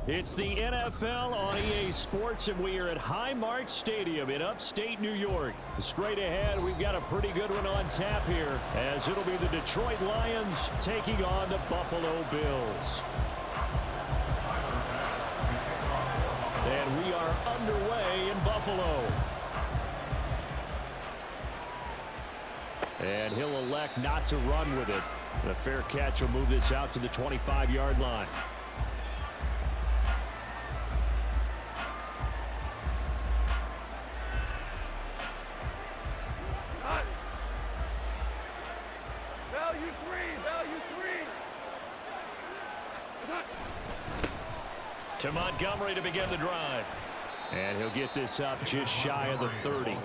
It's the NFL on EA Sports, and we are at Highmark Stadium in upstate New York. Straight ahead, we've got a pretty good one on tap here, as it'll be the Detroit Lions taking on the Buffalo Bills. And we are underway in Buffalo. And he'll elect not to run with it. The fair catch will move this out to the 25-yard line. To Montgomery to begin the drive. And he'll get this up just shy of the 30.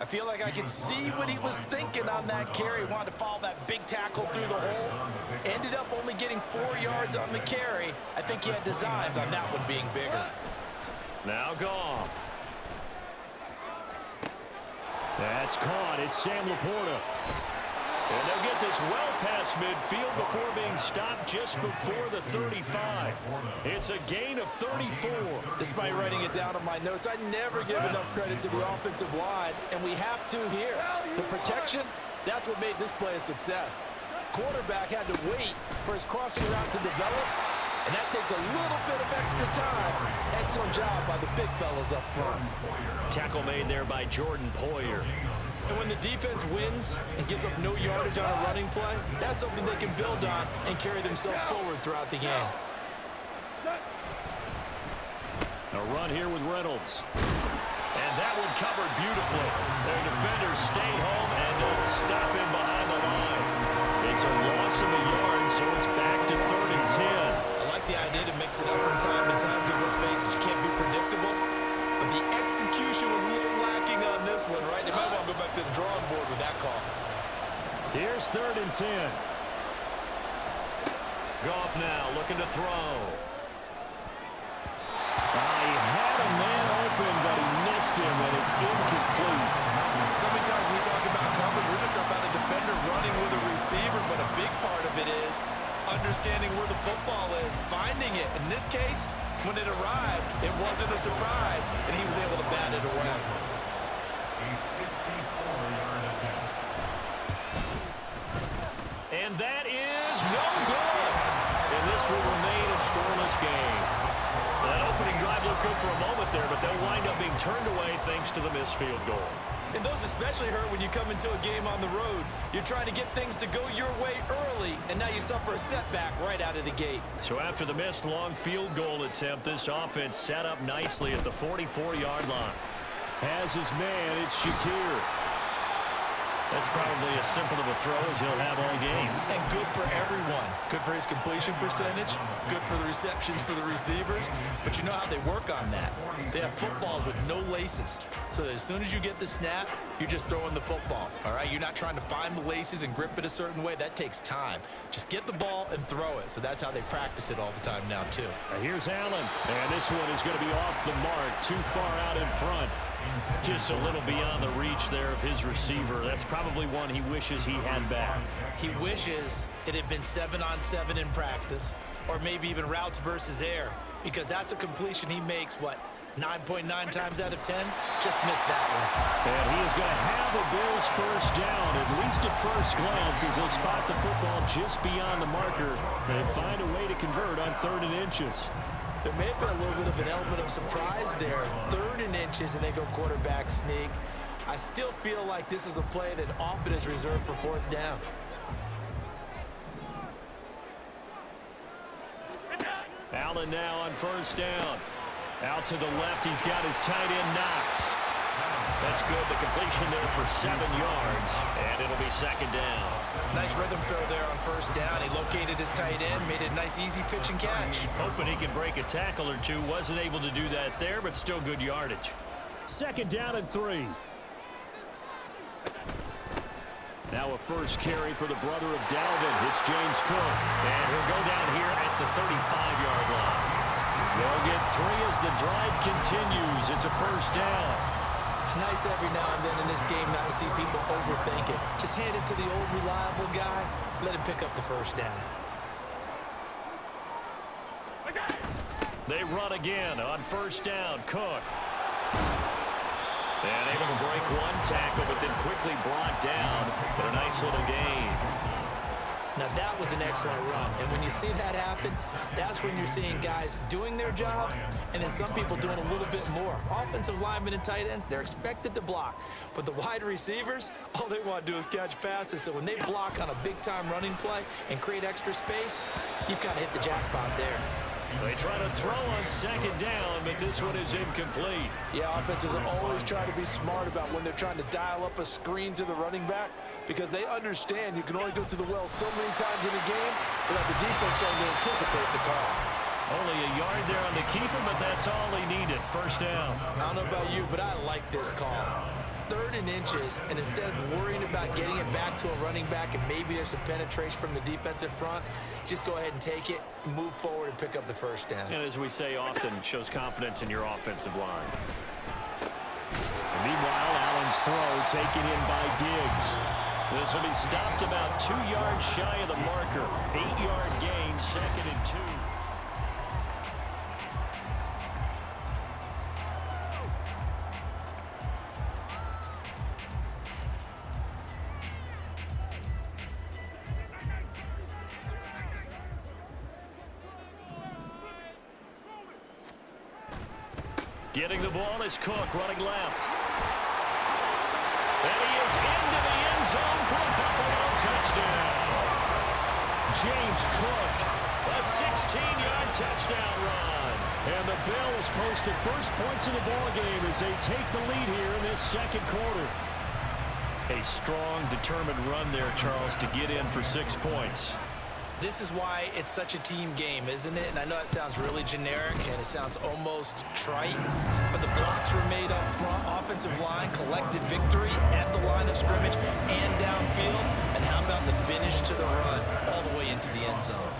I feel like I could see what he was thinking on that carry. Wanted to follow that big tackle through the hole. Ended up only getting 4 yards on the carry. I think he had designs on that one being bigger. Now Goff. That's caught. It's Sam Laporta. And they'll get this well past midfield before being stopped just before the 35. It's a gain of 34. Despite writing it down on my notes, I never give enough credit to the offensive line, and we have to here. The protection, that's what made this play a success. Quarterback had to wait for his crossing route to develop, and that takes a little bit of extra time. Excellent job by the big fellas up front. Tackle made there by Jordan Poyer. And when the defense wins and gives up no yardage on a running play, that's something they can build on and carry themselves forward throughout the game. A run here with Reynolds. And that one covered beautifully. Their defenders stayed home, and they'll stop him behind the line. It's a loss of a yard, so it's back to 3rd and 10. I like the idea to mix it up from time to time because, let's face it, you can't be predictable. But the execution was a little lacking on this one, right? They might want to go back to the drawing board with that call. Here's 3rd and 10. Goff now looking to throw. He had a man open, but he missed him, and it's incomplete. So many times when we talk about coverage, we're just about a defender running with a receiver, but a big part of it is understanding where the football is, finding it. In this case, when it arrived, it wasn't a surprise, and he was able to bat it away. And that is no good. And this will remain a scoreless game. That opening drive looked good for a moment there, but they wind up being turned away thanks to the missed field goal. And those especially hurt when you come into a game on the road. You're trying to get things to go your way early, and now you suffer a setback right out of the gate. So after the missed long field goal attempt, this offense set up nicely at the 44-yard line. Has his man, it's Shakir. That's probably as simple of a throw as he'll have all game. And good for everyone. Good for his completion percentage. Good for the receptions for the receivers. But you know how they work on that. They have footballs with no laces. So that as soon as you get the snap, you're just throwing the football. All right? You're not trying to find the laces and grip it a certain way. That takes time. Just get the ball and throw it. So that's how they practice it all the time now, too. Here's Allen. And this one is going to be off the mark. Too far out in front. Just a little beyond the reach there of his receiver. That's probably one he wishes he had back. He wishes it had been 7-on-7 in practice, or maybe even routes versus air, because that's a completion he makes, what, 9.9 times out of 10? Just missed that one. And he is going to have the Bills first down, at least at first glance, as they'll spot the football just beyond the marker. They find a way to convert on 3rd and inches. There may have been a little bit of an element of surprise there. 3rd and inches, and they go quarterback sneak. I still feel like this is a play that often is reserved for 4th down. Allen now on 1st down. Out to the left, he's got his tight end Knox. That's good. The completion there for 7 yards, and it'll be 2nd down. Nice rhythm throw there on 1st down. He located his tight end, made it a nice, easy pitch and catch. Hoping he can break a tackle or two. Wasn't able to do that there, but still good yardage. 2nd down and 3. Now a first carry for the brother of Dalvin. It's James Cook, and he'll go down here at the 35-yard line. They'll get 3 as the drive continues. It's a 1st down. It's nice every now and then in this game not to see people overthink it. Just hand it to the old reliable guy. Let him pick up the 1st down. They run again on first down. Cook. And able to break one tackle, but then quickly brought down. But a nice little gain. Now, that was an excellent run. And when you see that happen, that's when you're seeing guys doing their job and then some people doing a little bit more. Offensive linemen and tight ends, they're expected to block. But the wide receivers, all they want to do is catch passes. So when they block on a big-time running play and create extra space, you've got to hit the jackpot there. They try to throw on second down, but this one is incomplete. Yeah, offenses always try to be smart about when they're trying to dial up a screen to the running back because they understand you can only go to the well so many times in a game without the defense starting to anticipate the call. Only a yard there on the keeper, but that's all he needed. First down. I don't know about you, but I like this call. 3rd and inches, and instead of worrying about getting it back to a running back and maybe there's some penetration from the defensive front, just go ahead and take it, move forward, and pick up the first down. And as we say often, shows confidence in your offensive line. And meanwhile, Allen's throw taken in by Diggs. This will be stopped about 2 yards shy of the marker. 8-yard gain, 2nd and 2. Getting the ball is Cook, running left. And he is into the end zone for a Buffalo touchdown. James Cook, a 16-yard touchdown run. And the Bills post the first points of the ballgame as they take the lead here in this second quarter. A strong, determined run there, Charles, to get in for 6 points. This is why it's such a team game, isn't it? And I know it sounds really generic and it sounds almost trite, but the blocks were made up front. Offensive line collected victory at the line of scrimmage and downfield. And how about the finish to the run all the way into the end zone?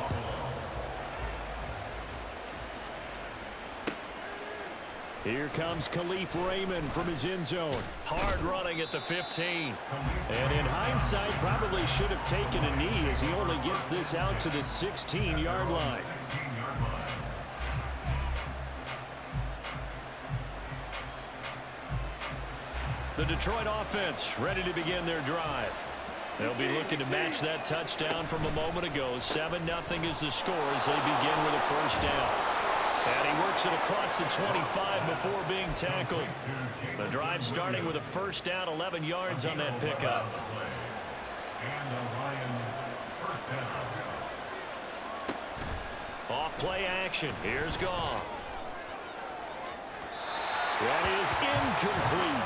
Here comes Khalif Raymond from his end zone. Hard running at the 15. And in hindsight, probably should have taken a knee as he only gets this out to the 16-yard line. The Detroit offense ready to begin their drive. They'll be looking to match that touchdown from a moment ago. 7-0 is the score as they begin with a first down. And he works it across the 25 before being tackled. The drive starting with a first down, 11 yards on that pickup. Off play action. Here's Goff. That is incomplete.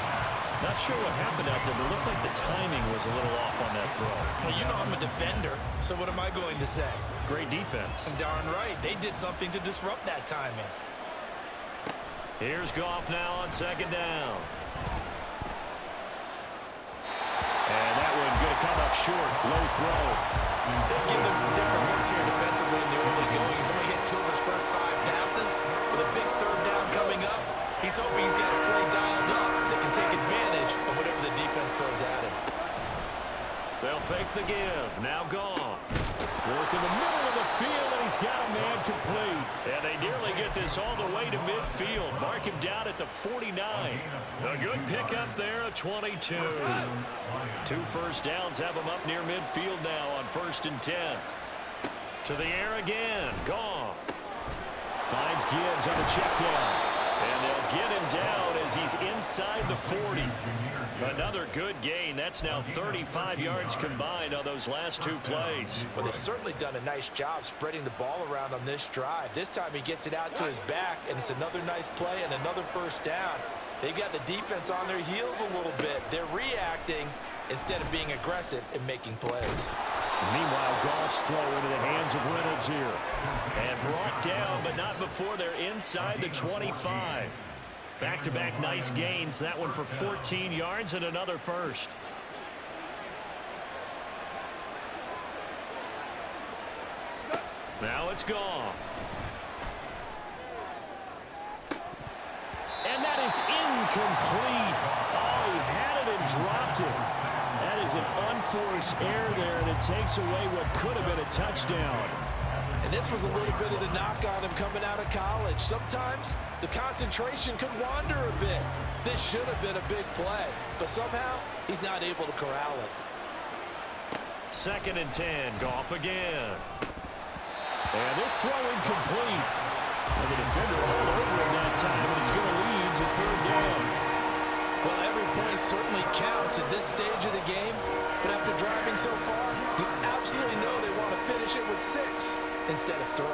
Not sure what happened out there, but it looked like the timing was a little off on that throw. Well, you know I'm a defender, so what am I going to say? Great defense. Darn right. They did something to disrupt that timing. Here's Goff now on second down. And that one going to come up short. Low throw. They've given him some different looks here defensively in the early going. He's only hit 2 of his first 5 passes. With a big third down coming up, he's hoping he's got a play dialed up that can take advantage of whatever the defense throws at him. They'll fake the give. Now Goff. Work in the middle of the field, and he's got a man complete. And they nearly get this all the way to midfield. Mark him down at the 49. A good pickup there, a 22. 2 first downs have him up near midfield now on 1st and 10. To the air again. Goff. Finds Gibbs on the check down. And they'll get him down as he's inside the 40. Another good gain. That's now 35 yards combined on those last 2 plays. Well, they've certainly done a nice job spreading the ball around on this drive. This time he gets it out to his back, and it's another nice play and another first down. They've got the defense on their heels a little bit. They're reacting instead of being aggressive and making plays. Meanwhile, Goff's throw into the hands of Reynolds here. And brought down, but not before they're inside the 25. Back-to-back nice gains. That one for 14 yards and another first. Now it's Goff. And that is incomplete. Oh, he had it and dropped it. That is an unforced error there, and it takes away what could have been a touchdown. And And this was a little bit of the knock on him coming out of college. Sometimes the concentration could wander a bit. This should have been a big play, but somehow he's not able to corral it. 2nd and 10, Goff again. And this throw incomplete. And the defender all over him that time, and it's going to lead to 3rd down. Well, every point certainly counts at this stage of the game, but after driving so far, you absolutely know they want to finish it with 6 instead of 3.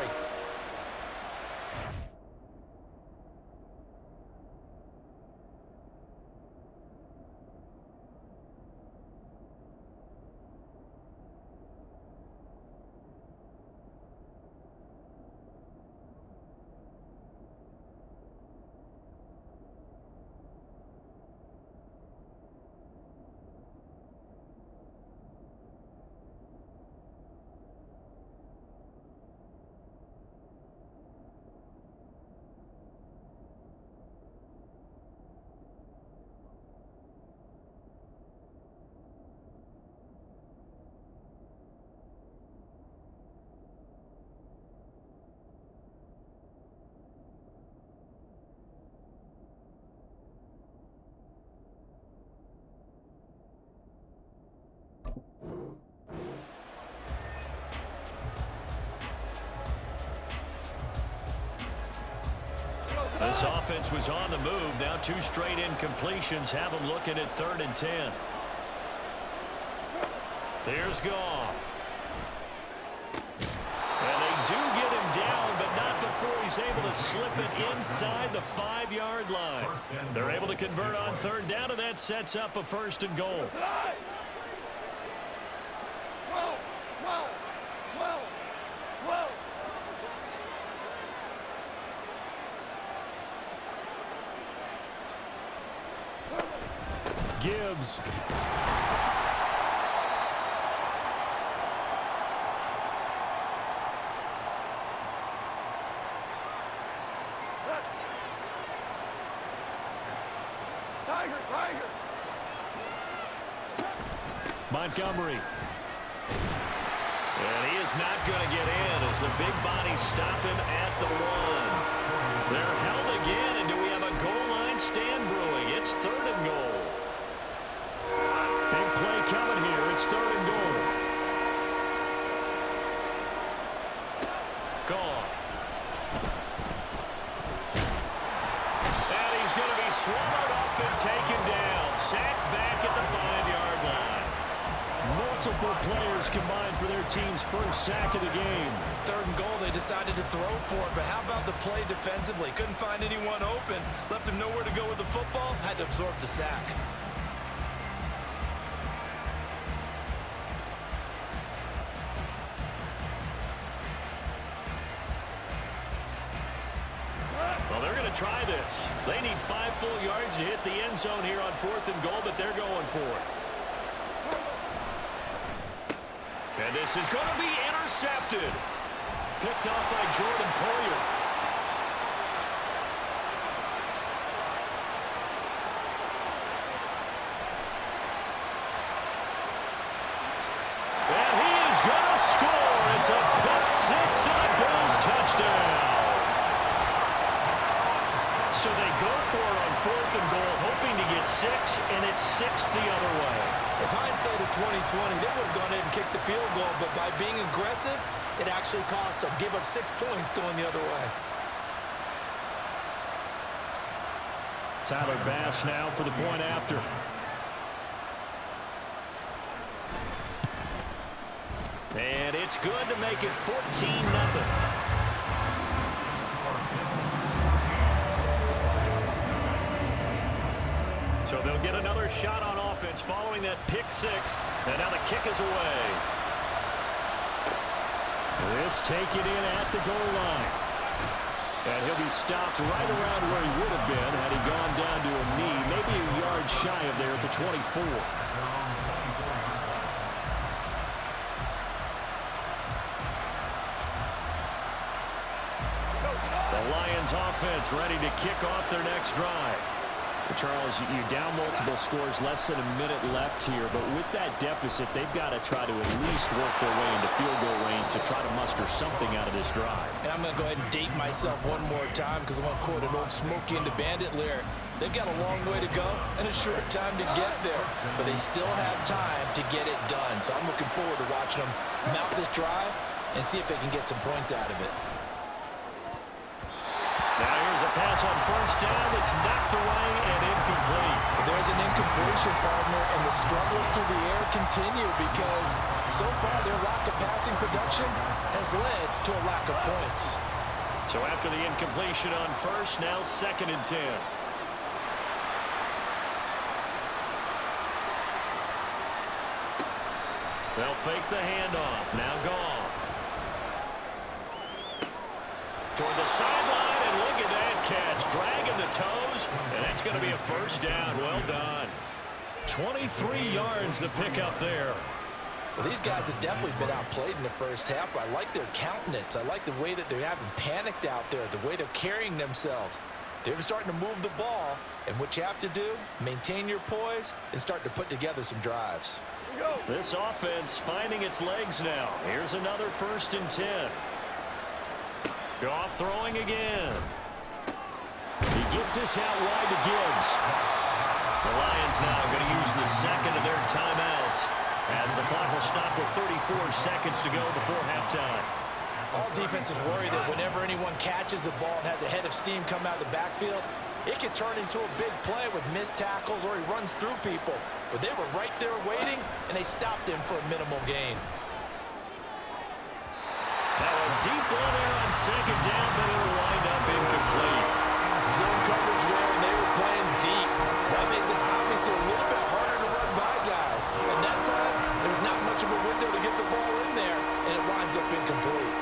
This offense was on the move. Now 2 straight incompletions have them looking at 3rd and 10. There's Goff. And they do get him down, but not before he's able to slip it inside the 5-yard line. They're able to convert on 3rd down, and that sets up a 1st and goal. Gibbs. Montgomery. And he is not going to get in as the big bodies stop him at the 1. They're held again, and do we have a goal line stand brewing? It's 3rd and goal. Big play coming here. It's 3rd and goal. Gone. And he's going to be swallowed up and taken down. Sacked back at the 5-yard line. Multiple players combined for their team's first sack of the game. 3rd and goal, they decided to throw for it, but how about the play defensively? Couldn't find anyone open. Left him nowhere to go with the football. Had to absorb the sack. Well, they're going to try this. They need 5 full yards to hit the end zone here on 4th and goal, but they're going for it. And this is going to be intercepted. Picked off by Jordan Poyer. And he is going to score. It's a pick 6 and a Bills touchdown. So they go for it on 4th and goal, hoping to get 6, and it's 6 the other way. If hindsight is 20/20, they would have gone in and kicked the field goal, but by being aggressive, it actually cost them. Give up 6 points going the other way. Tyler Bass now for the point after. And it's good to make it 14-0. So they'll get another shot on offense following that pick 6. And now the kick is away. This taken in at the goal line. And he'll be stopped right around where he would have been had he gone down to a knee, maybe a yard shy of there at the 24. The Lions offense ready to kick off their next drive. Charles, you're down multiple scores, less than a minute left here, but with that deficit, they've got to try to at least work their way into field goal range to try to muster something out of this drive. And I'm going to go ahead and date myself one more time because I want to quote an old Smokey and the Bandit lyric. They've got a long way to go and a short time to get there, but they still have time to get it done. So I'm looking forward to watching them mount this drive and see if they can get some points out of it. Now here's a pass on first down that's knocked away and incomplete. There's an incompletion, partner, and the struggles through the air continue because so far their lack of passing production has led to a lack of points. So after the incompletion on first, now 2nd and 10. They'll fake the handoff. Now Goff. Toward the sideline, and look at that catch. Dragging the toes, and that's going to be a first down. Well done. 23 yards the pickup there. Well, these guys have definitely been outplayed in the first half. I like their countenance. I like the way that they haven't panicked out there, the way they're carrying themselves. They're starting to move the ball, and what you have to do, maintain your poise and start to put together some drives. This offense finding its legs now. Here's another 1st and 10. Goff throwing again. He gets this out wide to Gibbs. The Lions now going to use the second of their timeouts as the clock will stop with 34 seconds to go before halftime. All defenses worry that whenever anyone catches the ball and has a head of steam come out of the backfield, it can turn into a big play with missed tackles or he runs through people. But they were right there waiting, and they stopped him for a minimal gain. Now a deep ball there on 2nd down, but it'll wind up incomplete. Zone coverage there, and they were playing deep. That makes it obviously a little bit harder to run by guys. And that time, there was not much of a window to get the ball in there, and it winds up incomplete.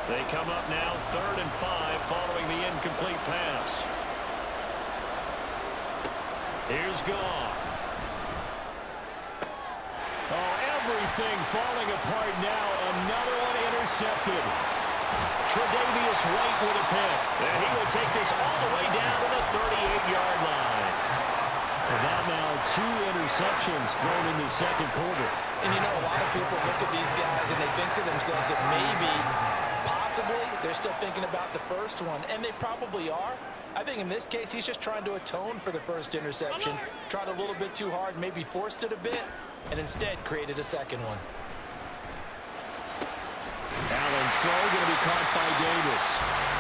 They come up now 3rd and 5 following the incomplete pass. Here's Goff. Oh, everything falling apart now. Another one intercepted. Tre'Davious White with a pick. And he will take this all the way down to the 38-yard line. And now 2 interceptions thrown in the 2nd quarter. And you know, a lot of people look at these guys and they think to themselves that maybe, possibly, they're still thinking about the first one. And they probably are. I think in this case, he's just trying to atone for the first interception. Tried a little bit too hard, maybe forced it a bit, and instead created a second one. Allen's throw going to be caught by Davis.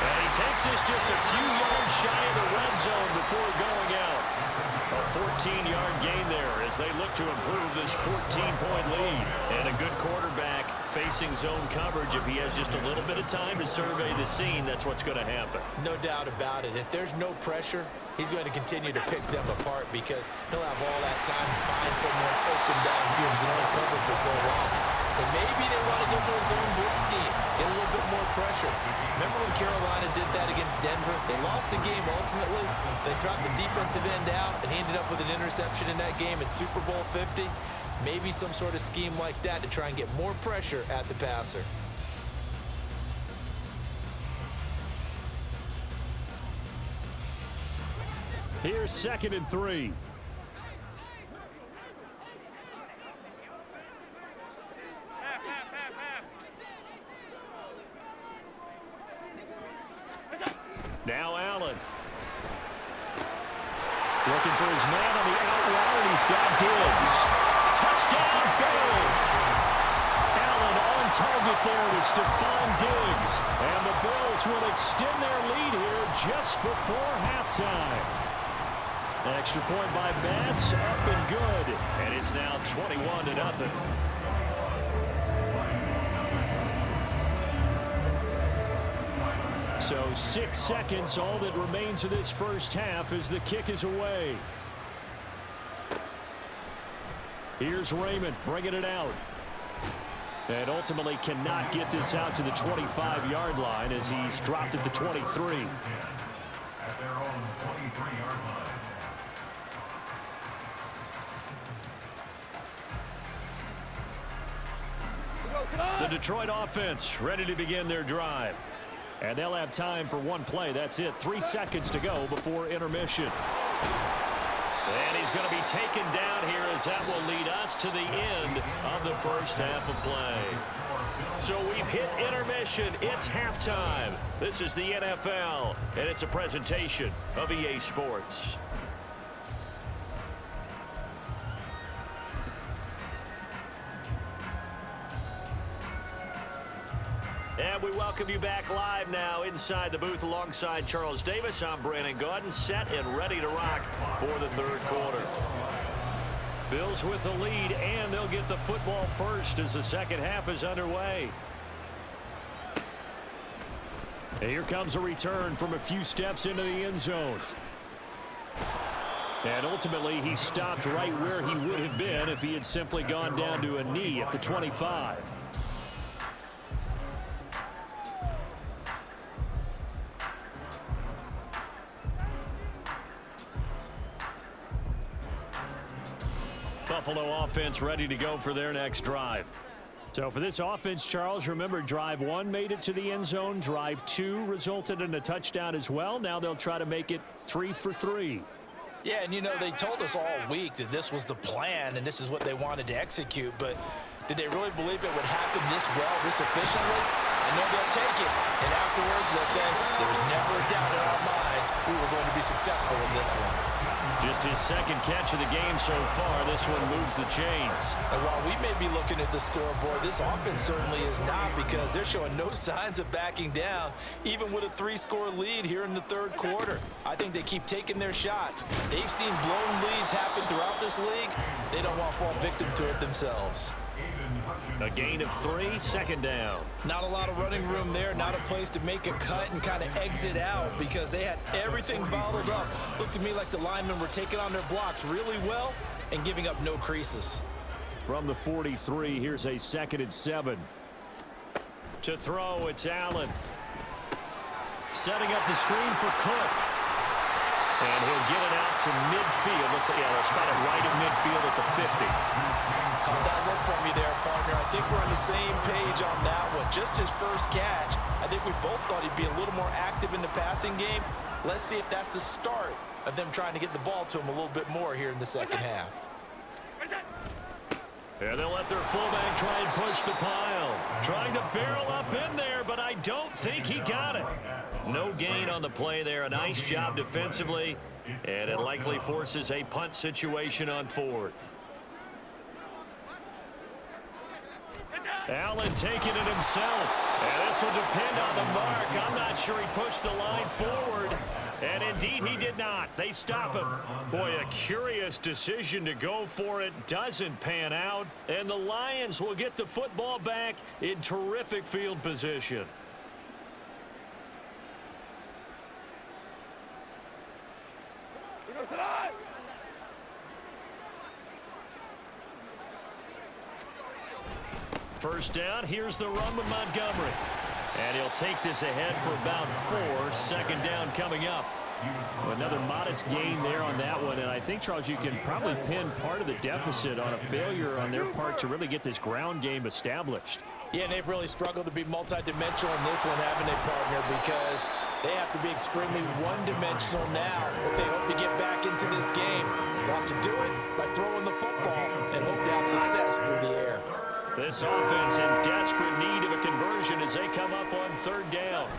And he takes this just a few yards shy of the red zone before going out. A 14-yard gain there as they look to improve this 14-point lead. And a good quarterback facing zone coverage. If he has just a little bit of time to survey the scene, that's what's going to happen. No doubt about it. If there's no pressure, he's going to continue to pick them apart because he'll have all that time to find someone open downfield. He can only cover for so long. So maybe they want to go to a zone blitz scheme, get a little bit more pressure. Remember when Carolina did that against Denver? They lost the game ultimately. They dropped the defensive end out, and he ended up with an interception in that game in Super Bowl 50. Maybe some sort of scheme like that to try and get more pressure at the passer. Here's 2nd and 3. Now Allen. Looking for his man on the out route, and he's got Diggs. Touchdown, Bills! Allen on target there with Stephon Diggs. And the Bills will extend their lead here just before halftime. Extra point by Bass, up and good. And it's now 21-0. So 6 seconds, all that remains of this first half as the kick is away. Here's Raymond bringing it out. And ultimately cannot get this out to the 25-yard line as he's dropped at the 23. At their own 23-yard line. The Detroit offense ready to begin their drive. And they'll have time for one play. That's it. 3 seconds to go before intermission. And he's going to be taken down here as that will lead us to the end of the first half of play. So we've hit intermission. It's halftime. This is the NFL, and it's a presentation of EA Sports. And we welcome you back live now inside the booth alongside Charles Davis. I'm Brandon Gaudin, set and ready to rock for the third quarter. Bills with the lead, and they'll get the football first as the second half is underway. And here comes a return from a few steps into the end zone. And ultimately, he stopped right where he would have been if he had simply gone down to a knee at the 25. Buffalo offense ready to go for their next drive. So for this offense, Charles, remember drive 1 made it to the end zone. Drive 2 resulted in a touchdown as well. Now they'll try to make it 3 for 3. Yeah, and you know, they told us all week that this was the plan and this is what they wanted to execute, but did they really believe it would happen this well, this efficiently? I know they'll take it, and afterwards they'll say, there was never a doubt in our minds we were going to be successful in this one. Just his second catch of the game so far. This one moves the chains. And while we may be looking at the scoreboard, this offense certainly is not, because they're showing no signs of backing down, even with a 3-score lead here in the third quarter. I think they keep taking their shots. They've seen blown leads happen throughout this league. They don't want to fall victim to it themselves. A gain of 3, second down. Not a lot of running room there, not a place to make a cut and kind of exit out because they had everything bottled up. Looked to me like the linemen were taking on their blocks really well and giving up no creases. From the 43, here's a 2nd and 7. To throw, it's Allen. Setting up the screen for Cook. And he'll get it out to midfield. Let's say, yeah, they'll spot it right at midfield at the 50. Caught that look from you there, partner. I think we're on the same page on that one. Just his first catch, I think we both thought he'd be a little more active in the passing game. Let's see if that's the start of them trying to get the ball to him a little bit more here in the second half. And they'll let their fullback try and push the pile. Trying to barrel up in there, but I don't think he got it. No gain on the play there. A nice job defensively, and it likely forces a punt situation on 4th. Allen taking it himself. And this will depend on the mark. I'm not sure he pushed the line forward. And indeed, he did not. They stop him. Boy, a curious decision to go for it. Doesn't pan out. And the Lions will get the football back in terrific field position. First down, here's the run with Montgomery. And he'll take this ahead for about 4. Second down coming up. Another modest gain there on that one. And I think, Charles, you can probably pin part of the deficit on a failure on their part to really get this ground game established. Yeah, and they've really struggled to be multidimensional in this one, haven't they, partner? Because they have to be extremely one-dimensional now if they hope to get back into this game. They'll have to do it by throwing the football and hope to have success through the air. This offense in desperate need of a conversion as they come up on 3rd down.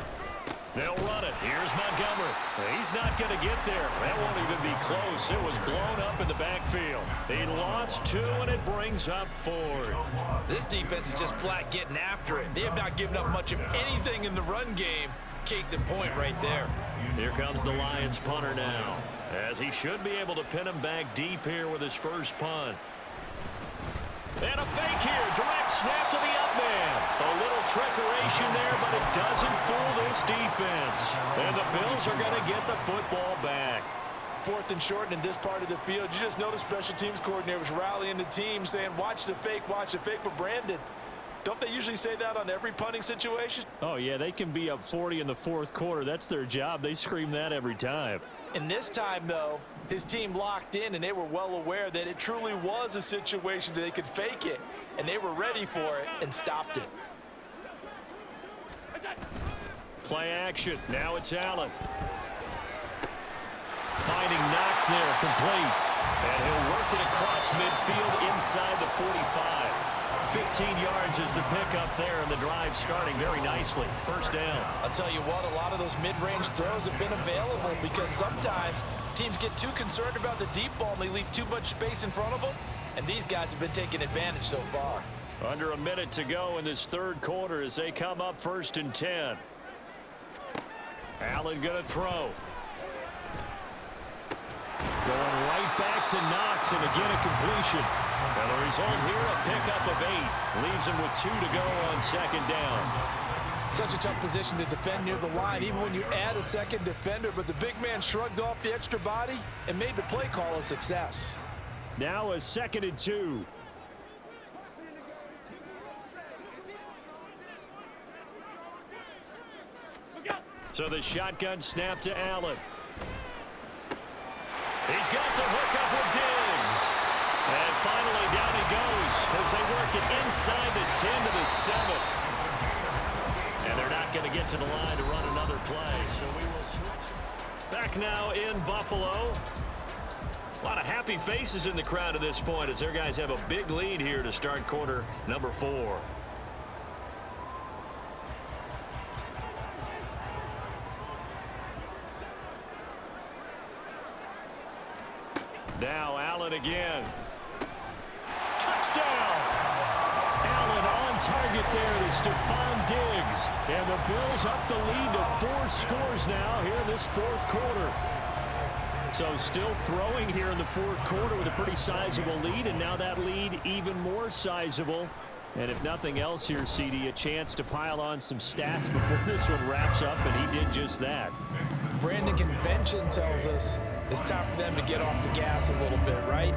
They'll run it. Here's Montgomery. He's not going to get there. That won't even be close. It was blown up in the backfield. He lost 2, and it brings up 4th. This defense is just flat getting after it. They have not given up much of anything in the run game. Case in point right there. Here comes the Lions punter now, as he should be able to pin him back deep here with his first punt. And a fake here. Direct snap to the up man. A little trickeration there, but it doesn't fool this defense. And the Bills are going to get the football back. 4th and short in this part of the field. You just noticed special teams coordinators rallying the team saying, watch the fake, watch the fake. But Brandon, don't they usually say that on every punting situation? Oh, yeah, they can be up 40 in the 4th quarter. That's their job. They scream that every time. And this time, though, his team locked in, and they were well aware that it truly was a situation that they could fake it, and they were ready for it and stopped it. Play action. Now it's Allen. Finding Knox there, complete. And he'll work it across midfield inside the 45. 15 yards is the pickup there, and the drive starting very nicely. First down. I'll tell you what, a lot of those mid-range throws have been available because sometimes teams get too concerned about the deep ball and they leave too much space in front of them, and these guys have been taking advantage so far. Under a minute to go in this third quarter as they come up 1st and 10. Allen going to throw. Going right back to Knox, and again a completion. And the result here, a pickup of 8. Leaves him with 2 to go on 2nd down. Such a tough position to defend near the line, even when you add a second defender, but the big man shrugged off the extra body and made the play call a success. Now a 2nd and 2. So the shotgun snap to Allen. He's got the hook up with Diggs. And finally down he goes as they work it inside the 10 to the 7. And they're not going to get to the line to run another play. So we will switch. Back now in Buffalo. A lot of happy faces in the crowd at this point as their guys have a big lead here to start quarter number 4. Now Allen again. Touchdown! Allen on target there to Stephon Diggs. And the Bills up the lead to 4 scores now here in this 4th quarter. So still throwing here in the 4th quarter with a pretty sizable lead, and now that lead even more sizable. And if nothing else here, CD, a chance to pile on some stats before this one wraps up, and he did just that. Brandon, convention tells us it's time for them to get off the gas a little bit, right?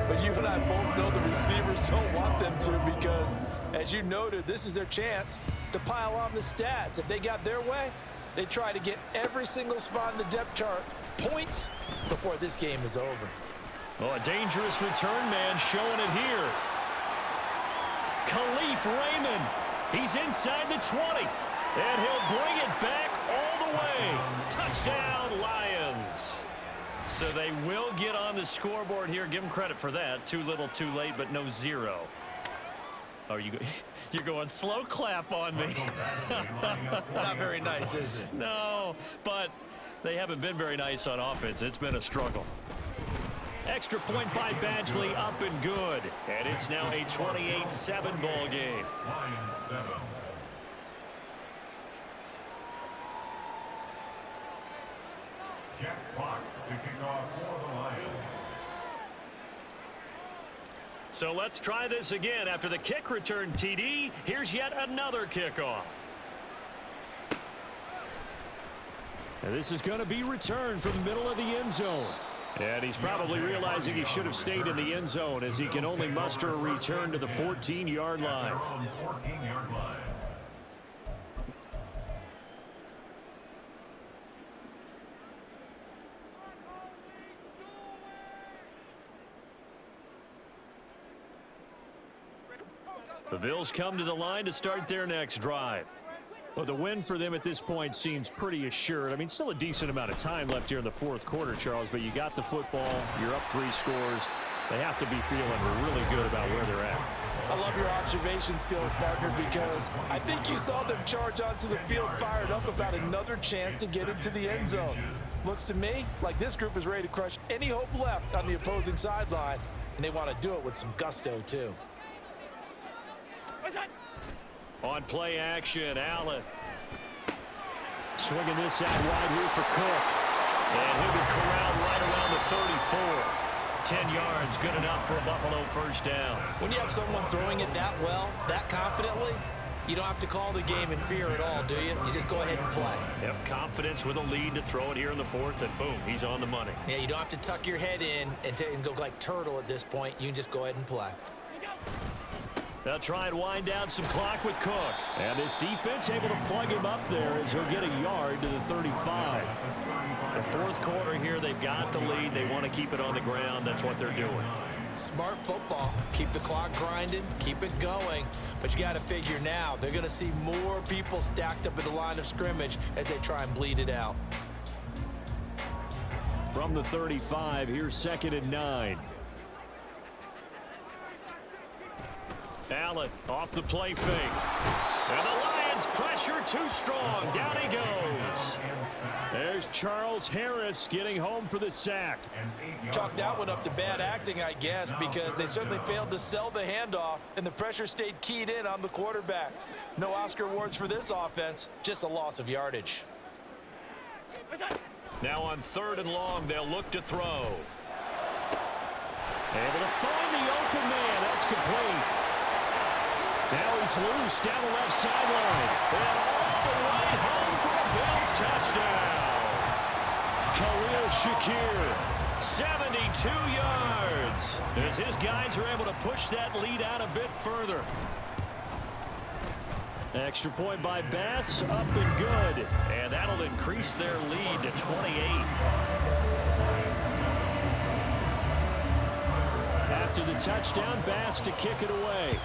But you and I both know the receivers don't want them to because, as you noted, this is their chance to pile on the stats. If they got their way, they try to get every single spot in the depth chart points before this game is over. Oh, a dangerous return man showing it here. Khalif Raymond. He's inside the 20. And he'll bring it back all the way. Touchdown, Lions. So they will get on the scoreboard here. Give them credit for that. Too little, too late, but no 0. Oh, you're going slow clap on me. Not very nice, is it? No, but they haven't been very nice on offense. It's been a struggle. Extra point by Badgley, up and good. And it's now a 28-7 ball game. Lions 7. Jack Fox kicking off for the Lions. So let's try this again. After the kick return TD, here's yet another kickoff. And this is going to be returned from the middle of the end zone. And he's probably realizing he should have stayed in the end zone as he can only muster a return to the 14-yard line. 14-yard line. The Bills come to the line to start their next drive. Well, the win for them at this point seems pretty assured. I mean, still a decent amount of time left here in the 4th quarter, Charles, but you got the football. You're up 3 scores. They have to be feeling really good about where they're at. I love your observation skills, partner, because I think you saw them charge onto the field fired up about another chance to get into the end zone. Looks to me like this group is ready to crush any hope left on the opposing sideline, and they want to do it with some gusto, too. On play action, Allen. Swinging this out wide here for Cook. And he'll be corralled right around the 34. 10 yards, good enough for a Buffalo first down. When you have someone throwing it that well, that confidently, you don't have to call the game in fear at all, do you? You just go ahead and play. Yep, confidence with a lead to throw it here in the 4th, and boom, he's on the money. Yeah, you don't have to tuck your head in and go like turtle at this point. You can just go ahead and play. They'll try and wind down some clock with Cook. And this defense able to plug him up there as he'll get a yard to the 35. The 4th quarter here, they've got the lead. They want to keep it on the ground. That's what they're doing. Smart football. Keep the clock grinding. Keep it going. But you got to figure now, they're going to see more people stacked up at the line of scrimmage as they try and bleed it out. From the 35, here's 2nd and 9. Allen off the play fake. And the Lions pressure too strong. Down he goes. There's Charles Harris getting home for the sack. Chalk that one up to bad acting, I guess, because they certainly failed to sell the handoff, and the pressure stayed keyed in on the quarterback. No Oscar awards for this offense, just a loss of yardage. Now on 3rd and long, they'll look to throw. Able to find the open man. That's complete. Now he's loose down the left sideline. And all the way home for a Bills touchdown. Khalil Shakir, 72 yards. As his guys are able to push that lead out a bit further. Extra point by Bass, up and good. And that'll increase their lead to 28. After the touchdown, Bass to kick it away.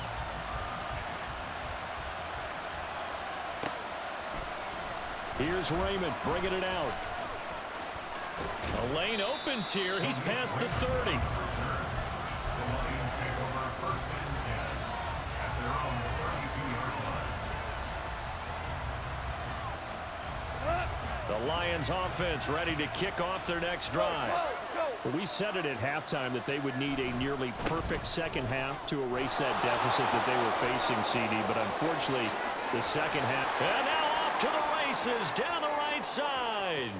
Here's Raymond bringing it out. A lane opens here. He's past the 30. The Lions offense ready to kick off their next drive. We said it at halftime that they would need a nearly perfect second half to erase that deficit that they were facing, CD. But unfortunately, the second half. And now off to the races down the right side.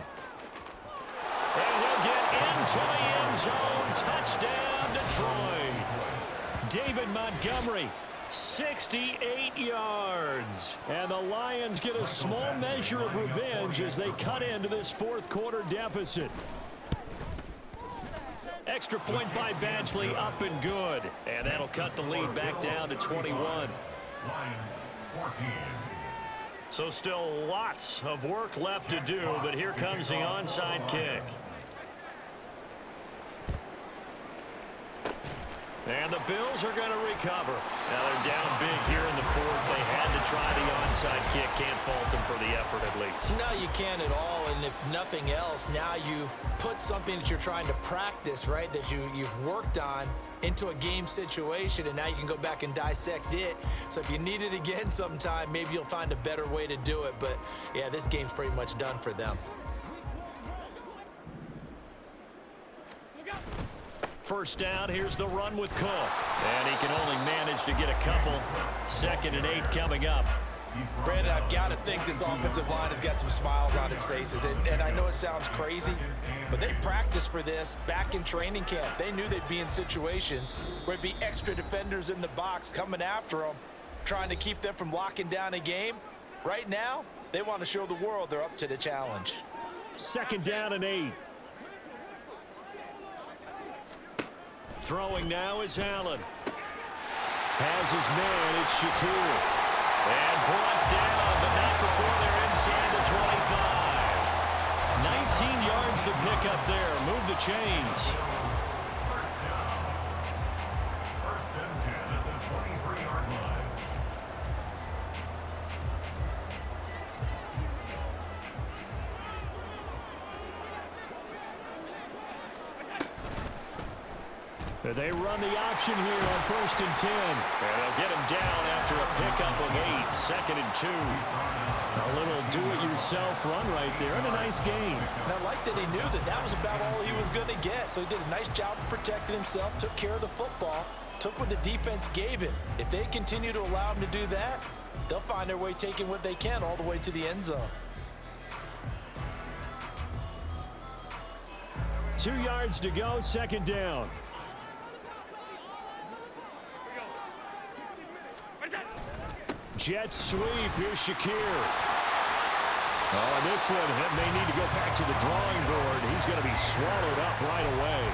And he'll get into the end zone. Touchdown, Detroit. David Montgomery, 68 yards. And the Lions get a small measure of revenge as they cut into this 4th quarter deficit. Extra point by Badgley, up and good. And that'll cut the lead back down to 21. Lions 14. So still lots of work left to do, but here comes the onside kick. And the Bills are going to recover. Now they're down big here in the 4th. They had to try the onside kick. Can't fault them for the effort at least. No, you can't at all. And if nothing else, now you've put something that you're trying to practice, right, that you've worked on into a game situation, and now you can go back and dissect it. So if you need it again sometime, maybe you'll find a better way to do it. But, yeah, this game's pretty much done for them. First down, here's the run with Cook. And he can only manage to get a couple. 2nd and 8 coming up. Brandon, I've got to think this offensive line has got some smiles on its faces. And I know it sounds crazy, but they practiced for this back in training camp. They knew they'd be in situations where it'd be extra defenders in the box coming after them, trying to keep them from locking down a game. Right now, they want to show the world they're up to the challenge. 2nd down and 8. Throwing now is Allen. Has his man, it's Shakir. And brought down, but not before they're inside the 25. 19 yards the pickup there. Move the chains. First and 10 at the 23-yard line. They run the option here on 1st and 10. And they'll get him down after a pickup of 8. 2nd and 2. A little do-it-yourself run right there and a nice gain. And I like that he knew that that was about all he was going to get. So he did a nice job of protecting himself, took care of the football, took what the defense gave him. If they continue to allow him to do that, they'll find their way taking what they can all the way to the end zone. 2 yards to go, 2nd down. Jet sweep, here's Shakir. Oh, and this one may need to go back to the drawing board. He's going to be swallowed up right away.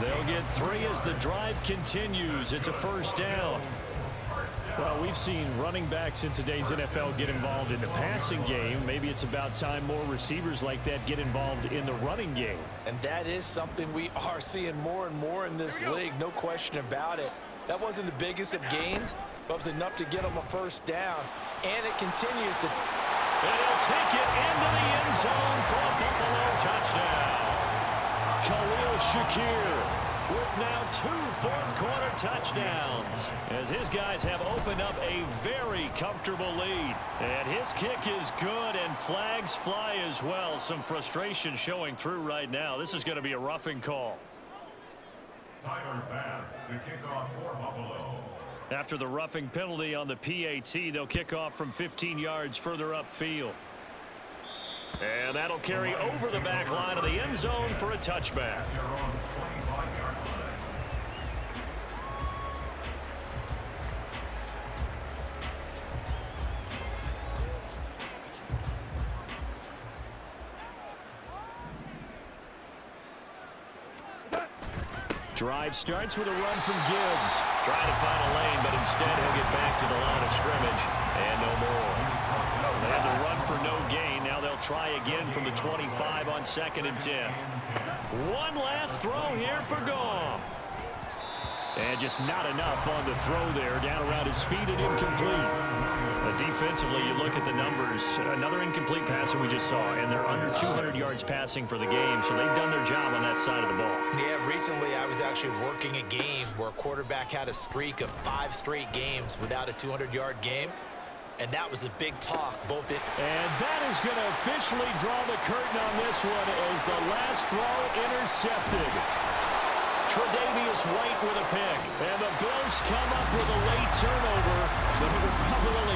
They'll get 3 as the drive continues. It's a 1st down. Well, we've seen running backs in today's NFL get involved in the passing game. Maybe it's about time more receivers like that get involved in the running game. And that is something we are seeing more and more in this league, no question about it. That wasn't the biggest of gains, but it was enough to get them a 1st down. And it continues to. And he'll take it into the end zone for a Buffalo touchdown. Shakir with now 2 fourth-quarter touchdowns as his guys have opened up a very comfortable lead. And his kick is good, and flags fly as well. Some frustration showing through right now. This is going to be a roughing call. Tyler Bass to kick off for Buffalo. After the roughing penalty on the PAT, they'll kick off from 15 yards further upfield. And that'll carry over the back line of the end zone for a touchback. Their own 25-yard line. Drive starts with a run from Gibbs. Trying to find a lane, but instead he'll get back to the line of scrimmage. And no more. They had the run for no gain. Now they'll try again from the 25 on 2nd and 10. One last throw here for Goff. And just not enough on the throw there. Down around his feet and incomplete. Defensively, you look at the numbers. Another incomplete pass that we just saw, and they're under 200 yards passing for the game, so they've done their job on that side of the ball. Yeah, recently I was actually working a game where a quarterback had a streak of 5 straight games without a 200-yard game, and that was a big talk. And that is going to officially draw the curtain on this one as the last throw intercepted. Tre'Davious White with a pick, and the Bills come up with a late turnover, but it will probably only